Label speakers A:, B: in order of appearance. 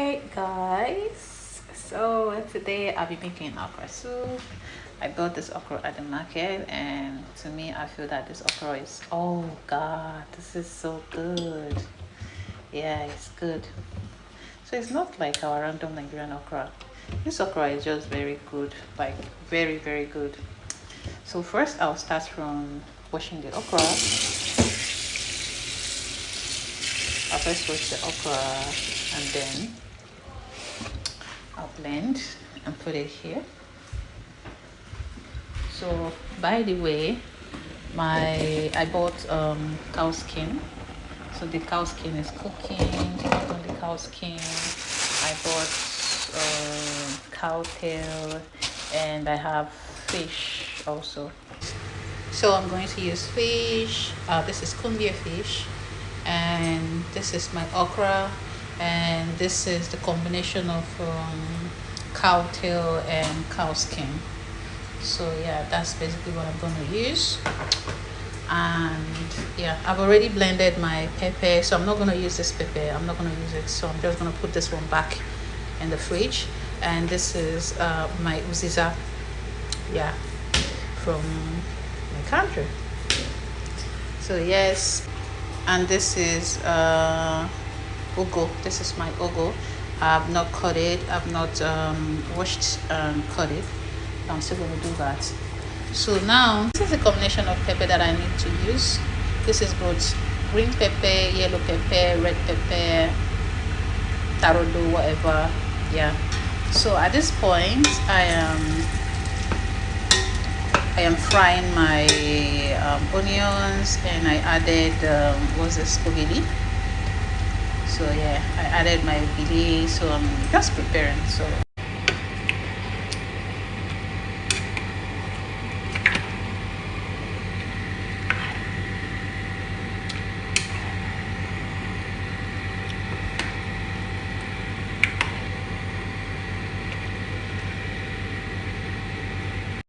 A: Hey guys, so today I'll be making okra soup. I bought this okra at the market, and to me I feel that this okra is, oh god, this is so good. Yeah, it's good. So it's not like our random Nigerian okra. This okra is just very good, like very good. So first I'll start from washing the okra. I'll first wash the okra and then I'll blend and put it here. So by the way, I bought cow skin. So the cow skin is cooking. Not only cow skin, I bought cow tail, and I have fish also. So I'm going to use fish. This is cumbia fish, and this is my okra, and this is the combination of cow tail and cow skin. So yeah, that's basically what I'm going to use. And yeah, I've already blended my pepper, so I'm not going to use this pepper. I'm not going to use it, so I'm just going to put this one back in the fridge. And this is my uziza, yeah, from my country. So yes, and this is ugu. This is my ugu. I've not cut it. I've not washed and cut it. I'm still going to do that. So now this is a combination of pepper that I need to use. This is both green pepper, yellow pepper, red pepper, tarodo, whatever. Yeah. So at this point, I am frying my onions, and I added what's this, ogili. So yeah, I added my ogili. So I'm just preparing. So